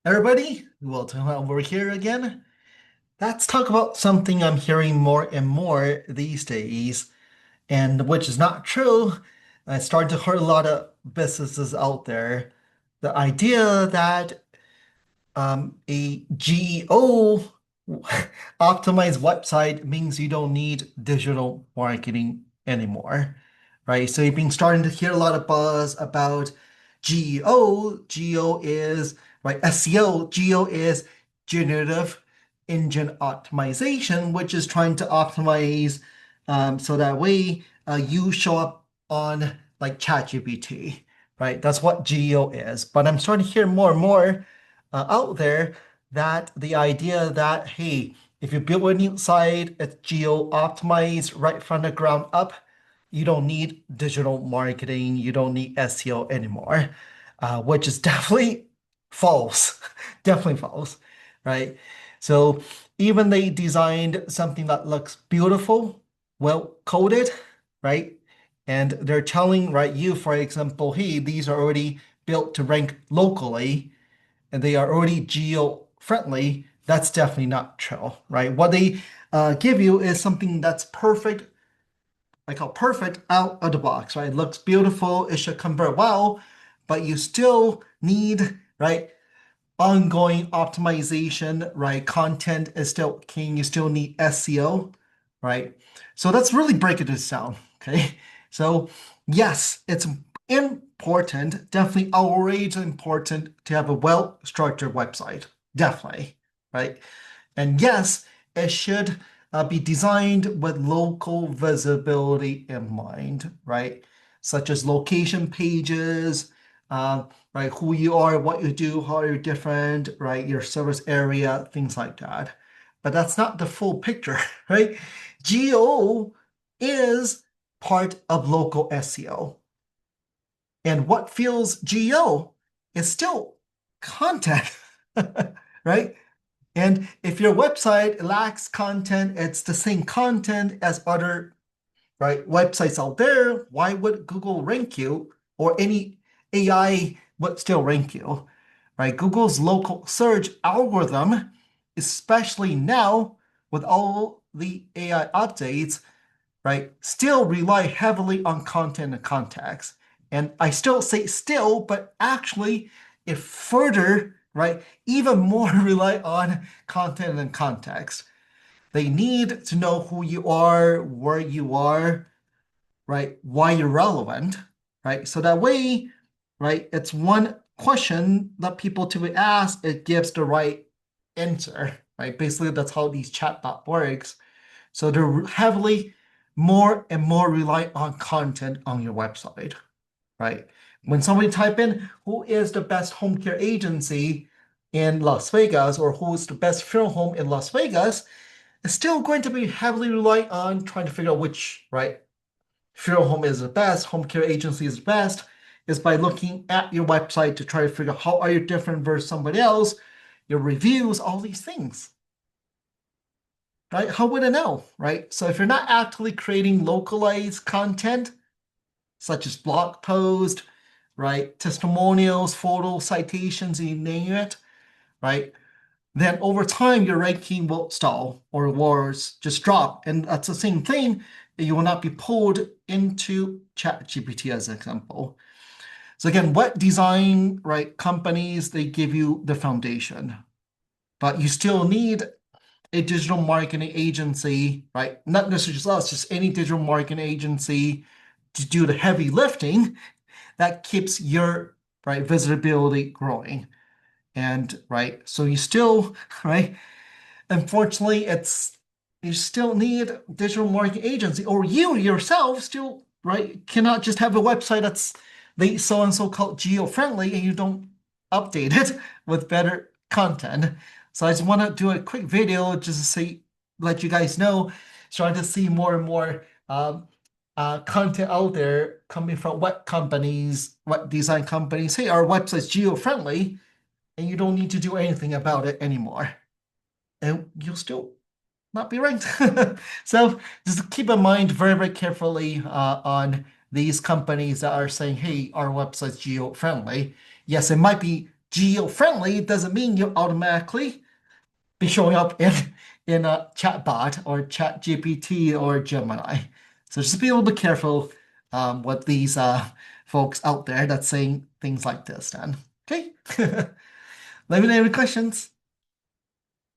Everybody, Welton Hong over here again. Let's talk about something I'm hearing more and more these days, and which is not true. I started to hurt a lot of businesses out there. The idea that a GEO optimized website means you don't need digital marketing anymore, right? So you've been starting to hear a lot of buzz about GEO. GEO is, right, SEO. GEO is generative engine optimization, which is trying to optimize so that way you show up on like ChatGPT, right? That's what GEO is. But I'm starting to hear more and more out there that the idea that, hey, if you build a new site, it's geo optimized right from the ground up, you don't need digital marketing, you don't need SEO anymore, which is definitely false. Definitely false, right? So even they designed something that looks beautiful, well coded, right? And they're telling, right, you, for example, hey, these are already built to rank locally and they are already geo-friendly, that's definitely not true, right? What they give you is something that's perfect, I call perfect out of the box, right? It looks beautiful, it should convert well, but you still need, right, ongoing optimization, right? Content is still king, you still need SEO, right? So that's really breaking this down, okay? So yes, it's important, definitely outrageously important to have a well-structured website, definitely, right? And yes, it should be designed with local visibility in mind, right? Such as location pages, right? Who you are, what you do, how you're different, right? Your service area, things like that. But that's not the full picture, right? Geo is part of local SEO. And what feels geo is still content, right? And if your website lacks content, it's the same content as other, right, websites out there. Why would Google rank you or any AI would still rank you, right? Google's local search algorithm, especially now with all the AI updates, right, still rely heavily on content and context. And I still say still, but actually, if further, right, even more rely on content and context. They need to know who you are, where you are, right, why you're relevant, right? So that way, right, it's one question that people to be asked, it gives the right answer, right? Basically, that's how these chatbot works. So they're heavily more and more reliant on content on your website, right? When somebody type in who is the best home care agency in Las Vegas or who's the best funeral home in Las Vegas, it's still going to be heavily reliant on trying to figure out which, right, funeral home is the best, home care agency is the best, is by looking at your website to try to figure out how are you different versus somebody else, your reviews, all these things, right? How would I know, right? So if you're not actively creating localized content, such as blog posts, right, testimonials, photos, citations, you name it, right, then over time your ranking will stall or worse, just drop. And that's the same thing. You will not be pulled into ChatGPT as an example. So again, web design, right, companies, they give you the foundation, but you still need a digital marketing agency, right? Not necessarily just us, just any digital marketing agency to do the heavy lifting that keeps your, right, visibility growing. And right, so you still, right, unfortunately, it's you still need digital marketing agency, or you yourself still, right, cannot just have a website that's the so and so called geo-friendly and you don't update it with better content. So I just want to do a quick video just to see, let you guys know, starting to see more and more content out there coming from web companies, web design companies. Hey, our website's geo-friendly, and you don't need to do anything about it anymore. And you'll still not be ranked. So just keep in mind very, very carefully on these companies that are saying, hey, our website's geo-friendly. Yes, it might be geo-friendly doesn't mean you automatically be showing up in a chatbot or chat GPT or Gemini. So just be a little bit careful with these folks out there that's saying things like this then. Okay? Let me know any questions.